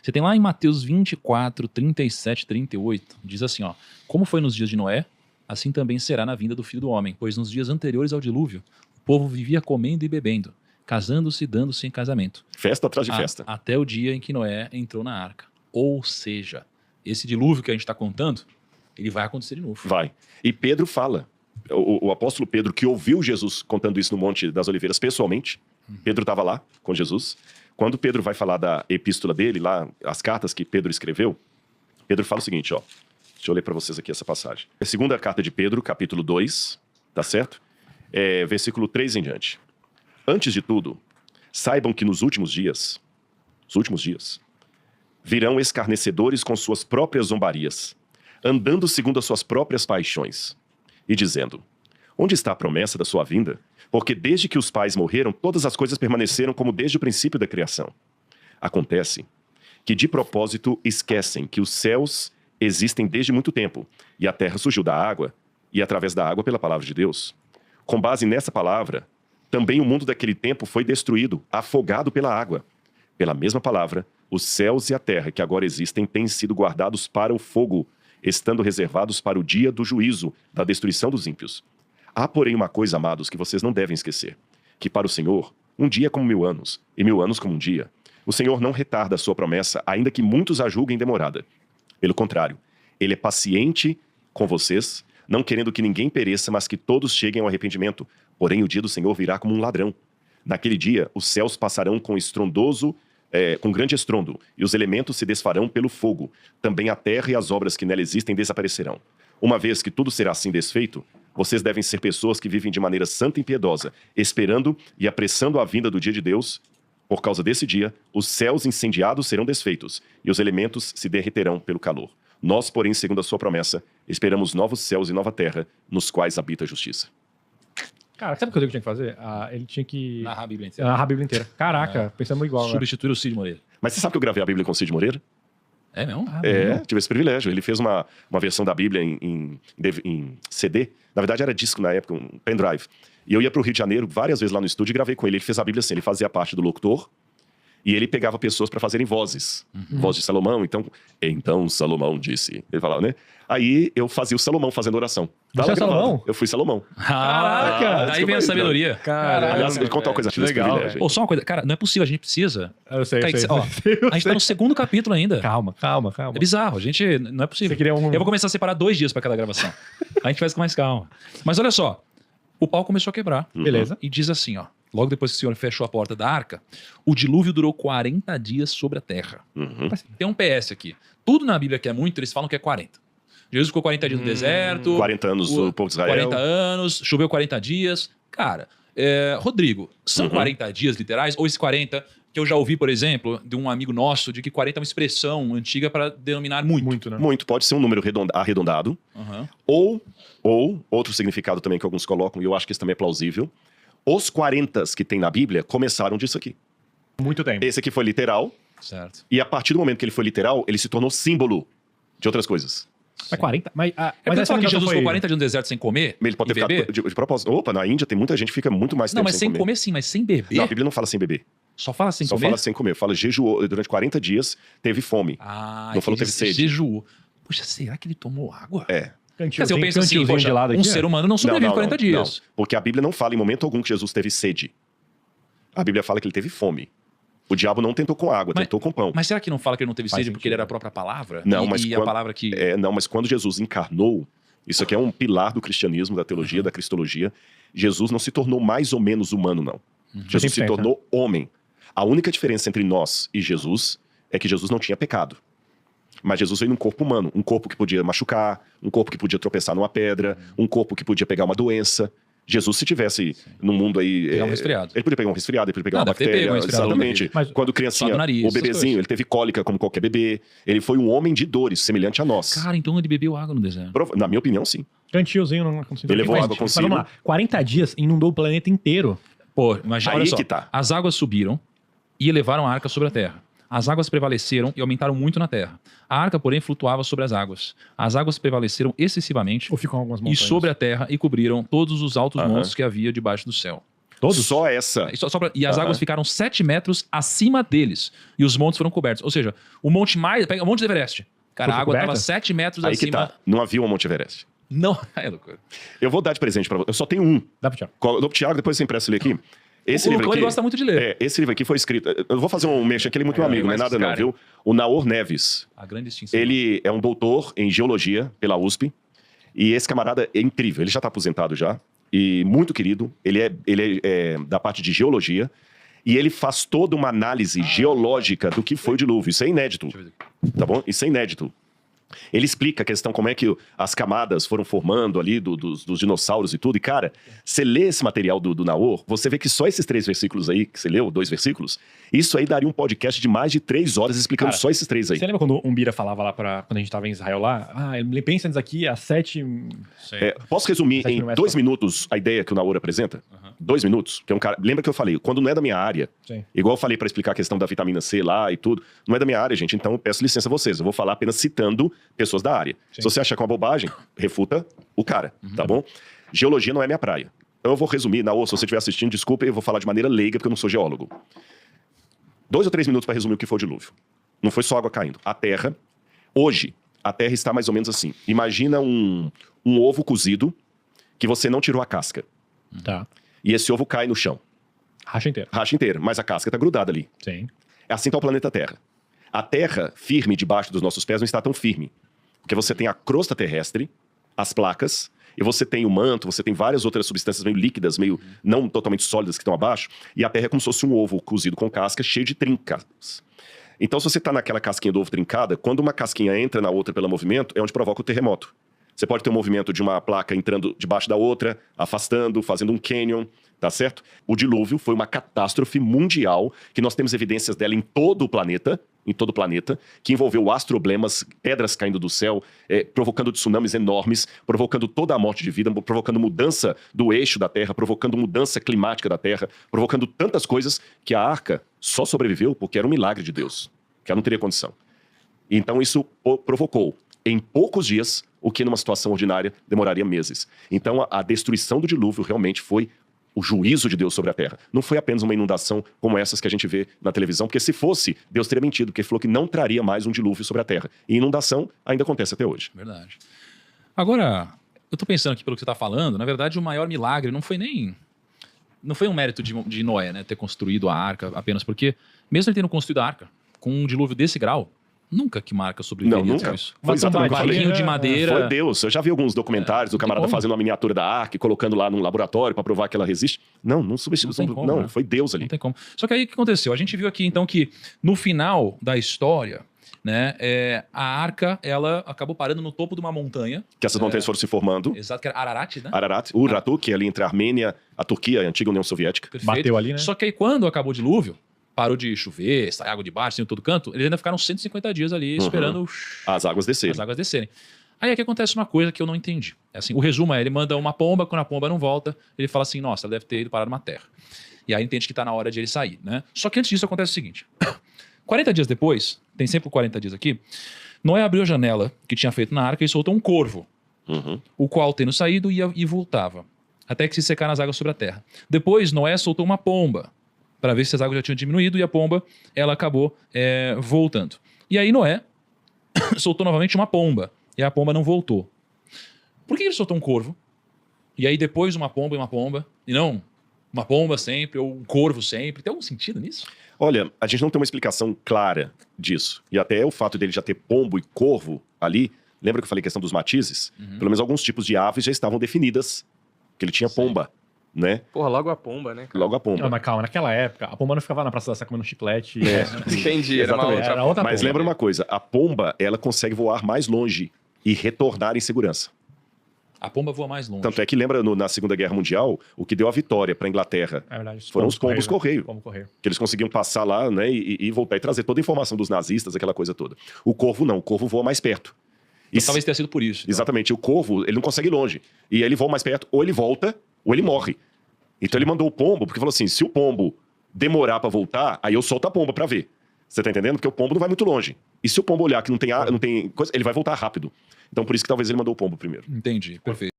Você tem lá em Mateus 24, 37, 38, diz assim, ó. Como foi nos dias de Noé, assim também será na vinda do Filho do Homem. Pois nos dias anteriores ao dilúvio, o povo vivia comendo e bebendo, casando-se e dando-se em casamento. Festa atrás de festa. Até o dia em que Noé entrou na arca. Ou seja, esse dilúvio que a gente está contando, ele vai acontecer de novo. Vai. E Pedro fala, o apóstolo Pedro, que ouviu Jesus contando isso no Monte das Oliveiras pessoalmente, Pedro estava lá com Jesus. Quando Pedro vai falar da epístola dele, lá, as cartas que Pedro escreveu, Pedro fala o seguinte, ó. Deixa eu ler para vocês aqui essa passagem. É a segunda carta de Pedro, capítulo 2, tá certo? Versículo 3 em diante. Antes de tudo, saibam que nos últimos dias, virão escarnecedores com suas próprias zombarias, andando segundo as suas próprias paixões, e dizendo, onde está a promessa da sua vinda? Porque desde que os pais morreram, todas as coisas permaneceram como desde o princípio da criação. Acontece que de propósito esquecem que os céus existem desde muito tempo, e a terra surgiu da água, e através da água pela palavra de Deus. Com base nessa palavra, também o mundo daquele tempo foi destruído, afogado pela água. Pela mesma palavra, os céus e a terra que agora existem têm sido guardados para o fogo, estando reservados para o dia do juízo, da destruição dos ímpios. Há, porém, uma coisa, amados, que vocês não devem esquecer, que para o Senhor, um dia é como 1000 anos, e 1000 anos como um dia. O Senhor não retarda a sua promessa, ainda que muitos a julguem demorada. Pelo contrário, ele é paciente com vocês, não querendo que ninguém pereça, mas que todos cheguem ao arrependimento. Porém, o dia do Senhor virá como um ladrão. Naquele dia, os céus passarão com grande estrondo, e os elementos se desfarão pelo fogo. Também a terra e as obras que nela existem desaparecerão. Uma vez que tudo será assim desfeito, vocês devem ser pessoas que vivem de maneira santa e piedosa, esperando e apressando a vinda do dia de Deus. Por causa desse dia, os céus incendiados serão desfeitos, e os elementos se derreterão pelo calor. Nós, porém, segundo a sua promessa, esperamos novos céus e nova terra, nos quais habita a justiça. Cara, sabe o que eu tinha que fazer? Ele tinha que... Narrar a Bíblia inteira. Narrar a Bíblia inteira. Caraca, pensamos igual. Substituir o Cid Moreira. Mas você sabe que eu gravei a Bíblia com o Cid Moreira? É mesmo? Tive esse privilégio. Ele fez uma versão da Bíblia em CD. Na verdade, era disco na época, um pendrive. E eu ia pro Rio de Janeiro várias vezes lá no estúdio e gravei com ele. Ele fez a Bíblia assim, ele fazia parte do locutor e ele pegava pessoas para fazerem vozes. Voz de Salomão. Então Salomão disse. Ele falava, né? Aí eu fazia o Salomão fazendo oração. Você é Salomão? Eu fui Salomão. Caraca! Daí vem a sabedoria. Caralho. Aliás, ele conta uma coisa desse privilégio. Pô, só uma coisa. Cara, não é possível, a gente precisa. Eu sei, Cara, eu sei. ó, a gente tá no segundo capítulo ainda. Calma. É bizarro, a gente... Não é possível. Você queria Eu vou começar a separar 2 dias pra cada gravação. A gente faz com mais calma. Mas olha só, o pau começou a quebrar. Beleza. E diz assim, ó. Logo depois que o Senhor fechou a porta da arca, o dilúvio durou 40 dias sobre a terra. Tem um PS aqui. Tudo na Bíblia que é muito, eles falam que é 40. Jesus ficou 40 dias no deserto. 40 anos do povo de Israel. 40 anos, choveu 40 dias. Cara, Rodrigo, são 40 dias literais? Ou esse 40, que eu já ouvi, por exemplo, de um amigo nosso, de que 40 é uma expressão antiga para denominar muito. Muito, né? Muito, pode ser um número arredondado. Ou outro significado também que alguns colocam, e eu acho que isso também é plausível, os 40 que tem na Bíblia começaram disso aqui. Muito tempo. Esse aqui foi literal, Certo. e a partir do momento que ele foi literal, ele se tornou símbolo de outras coisas. Mas 40? Mas Mas essa que Jesus foi... ficou 40 dias no deserto sem comer Ele pode e ter beber? ficado de propósito. Opa, na Índia tem muita gente que fica muito mais Não, tempo mas sem comer sim, mas sem beber? Não, a Bíblia não fala sem beber. Só fala sem Só comer? fala sem comer. Fala jejuou. Durante 40 dias teve fome. Não falou teve sede. Jejuou. Poxa, será que ele tomou água? É. Quer dizer, eu penso assim, poxa, gelado um aqui, ser humano não sobrevive 40 dias. Não, porque a Bíblia não fala em momento algum que Jesus teve sede. A Bíblia fala que ele teve fome. O diabo não tentou com água, tentou com pão. Mas será que não fala que ele não teve Faz sede porque sentido. ele era a própria palavra? Não, e, mas e quando, a palavra que... Não, mas quando Jesus encarnou, isso aqui é um pilar do cristianismo, da teologia, da cristologia, Jesus não se tornou mais ou menos humano, não. Jesus se tornou homem. A única diferença entre nós e Jesus é que Jesus não tinha pecado. Mas Jesus veio num corpo humano, um corpo que podia machucar, um corpo que podia tropeçar numa pedra, um corpo que podia pegar uma doença. Jesus, se tivesse num mundo aí... Pegar um resfriado. Ele podia pegar um resfriado, ele podia pegar Não, uma deve ter bactéria. pego um resfriado. Exatamente. Mas- Quando criancinha, Só do nariz, o essas bebezinho, coisas. ele teve cólica como qualquer bebê. Ele foi um homem de dores, semelhante a nós. Cara, então ele bebeu água no deserto. Na minha opinião, sim. Cantiozinho não aconteceu. Ele levou Mas- água mas consigo. vamos lá. 40 dias inundou o planeta inteiro. Pô, imagina, Aí olha só. que tá. As águas subiram e elevaram a arca sobre a terra. As águas prevaleceram e aumentaram muito na terra. A arca, porém, flutuava sobre as águas. As águas prevaleceram excessivamente Ou ficam algumas e montanhas? sobre a terra e cobriram todos os altos montes que havia debaixo do céu. Todos? Só essa. E as águas ficaram 7 metros acima deles. E os montes foram cobertos. Ou seja, o monte mais... Pega o Monte Everest. Cara, Foi a água coberta? estava 7 metros Aí que acima. tá. Não havia um Monte Everest. Não, é loucura. Eu vou dar de presente pra você. Eu só tenho um. Dá pro Thiago. Eu dou pro Thiago, depois você empresta ele aqui. Esse O livro Lucão, aqui... ele gosta muito de ler. Esse livro aqui foi escrito... Eu vou fazer um mexer aqui, ele é muito meu amigo, não é mas nada esse não, cara, viu? O Naor Neves. A grande extinção. Ele é um doutor em geologia pela USP. E esse camarada é incrível. Ele já tá aposentado já. E muito querido. Ele é da parte de geologia. E ele faz toda uma análise geológica do que foi o dilúvio. Isso é inédito. Deixa eu ver. Tá bom? Isso é inédito. Ele explica a questão, como é que as camadas foram formando ali dos dinossauros e tudo. E, cara, você lê esse material do Naor, você vê que só esses 3 versículos aí, que você leu, 2 versículos, isso aí daria um podcast de mais de 3 horas explicando Cara, só esses 3 aí. Você lembra quando o Umbira falava lá quando a gente tava em Israel lá? Ele pensa nisso aqui há 7... Posso resumir 7 em metros 2 minutos a ideia que o Naor apresenta? 2 minutos? Que é um cara... Lembra que eu falei, quando não é da minha área, Sim. igual eu falei pra explicar a questão da vitamina C lá e tudo, não é da minha área, gente, então eu peço licença a vocês. Eu vou falar apenas citando pessoas da área. Sim. Se você achar que é uma bobagem, refuta o cara, tá bom? Geologia não é minha praia. Então eu vou resumir, Naor, se você estiver assistindo, desculpa, eu vou falar de maneira leiga, porque eu não sou geólogo. 2 ou 3 minutos para resumir o que foi o dilúvio. Não foi só água caindo. A Terra, hoje, a Terra está mais ou menos assim. Imagina um ovo cozido que você não tirou a casca. Tá. E esse ovo cai no chão. Racha inteiro. Racha inteiro, mas a casca está grudada ali. Sim. Assim está o planeta Terra. A Terra, firme debaixo dos nossos pés, não está tão firme. Porque você tem a crosta terrestre, as placas, e você tem o manto, você tem várias outras substâncias meio líquidas, meio não totalmente sólidas que estão abaixo, e a Terra é como se fosse um ovo cozido com casca, cheio de trincas. Então, se você está naquela casquinha do ovo trincada, quando uma casquinha entra na outra pelo movimento, é onde provoca o terremoto. Você pode ter um movimento de uma placa entrando debaixo da outra, afastando, fazendo um canyon, tá certo? O dilúvio foi uma catástrofe mundial, que nós temos evidências dela em todo o planeta, que envolveu astroblemas, pedras caindo do céu, provocando tsunamis enormes, provocando toda a morte de vida, provocando mudança do eixo da Terra, provocando mudança climática da Terra, provocando tantas coisas que a Arca só sobreviveu porque era um milagre de Deus, que ela não teria condição. Então isso provocou, em poucos dias, o que numa situação ordinária demoraria meses. Então a destruição do dilúvio realmente foi o juízo de Deus sobre a terra. Não foi apenas uma inundação como essas que a gente vê na televisão, porque se fosse, Deus teria mentido, porque ele falou que não traria mais um dilúvio sobre a terra. E inundação ainda acontece até hoje. Verdade. Agora, eu tô pensando aqui pelo que você tá falando, na verdade o maior milagre não foi um mérito de Noé, né, ter construído a arca, apenas porque, mesmo ele tendo construído a arca, com um dilúvio desse grau, nunca que marca sobreviveria Não, nunca. isso. Foi exatamente o que eu falei. Barquinho de madeira. Foi Deus. Eu já vi alguns documentários do camarada como. fazendo uma miniatura da arca e colocando lá num laboratório para provar que ela resiste. Não substitui. Não tem como, Não, né? foi Deus ali. Não tem como. Só que aí o que aconteceu? A gente viu aqui então que no final da história, né, a arca ela acabou parando no topo de uma montanha. Que essas montanhas foram se formando. Exato, que era Ararat, né? Ararat, Urartu, que é ali entre a Armênia, a Turquia, a antiga União Soviética. Perfeito. Bateu ali, né? Só que aí quando acabou o dilúvio, parou de chover, sai água de baixo, assim, em todo canto, eles ainda ficaram 150 dias ali esperando As águas descerem. as águas descerem. Aí aqui acontece uma coisa que eu não entendi. É assim, o resumo é, ele manda uma pomba, quando a pomba não volta, ele fala assim, nossa, ela deve ter ido parar numa terra. E aí entende que tá na hora de ele sair, né? Só que antes disso acontece o seguinte. 40 dias depois, tem sempre 40 dias aqui, Noé abriu a janela que tinha feito na arca e soltou um corvo, o qual, tendo saído, ia e voltava, até que se secaram as águas sobre a terra. Depois, Noé soltou uma pomba, para ver se as águas já tinham diminuído, e a pomba, ela acabou voltando. E aí Noé soltou novamente uma pomba, e a pomba não voltou. Por que ele soltou um corvo? E aí depois uma pomba, e não uma pomba sempre, ou um corvo sempre? Tem algum sentido nisso? Olha, a gente não tem uma explicação clara disso. E até o fato dele já ter pombo e corvo ali, lembra que eu falei a questão dos matizes? Pelo menos alguns tipos de aves já estavam definidas, que ele tinha pomba, né? Porra, logo a pomba, né, cara? Logo a pomba. Não, mas calma, naquela época, a pomba não ficava na Praça da Sé comendo chiclete. Entendi, era uma Exatamente. outra Era outra Mas pomba. lembra uma coisa, a pomba, ela consegue voar mais longe e retornar em segurança. A pomba voa mais longe. Tanto é que lembra na Segunda Guerra Mundial, o que deu a vitória para a Inglaterra, É verdade. foram os pombos correio. Pombo correio. que eles conseguiam passar lá, né, e voltar e trazer toda a informação dos nazistas, aquela coisa toda. O corvo não, o corvo voa mais perto. Então, talvez tenha sido por isso. Então. Exatamente, o corvo, ele não consegue ir longe. E aí ele voa mais perto, ou ele volta, ou ele morre. Então ele mandou o pombo, porque falou assim, se o pombo demorar para voltar, aí eu solto a pomba para ver. Você tá entendendo? Porque o pombo não vai muito longe. E se o pombo olhar que não tem coisa, ele vai voltar rápido. Então por isso que talvez ele mandou o pombo primeiro. Entendi, perfeito.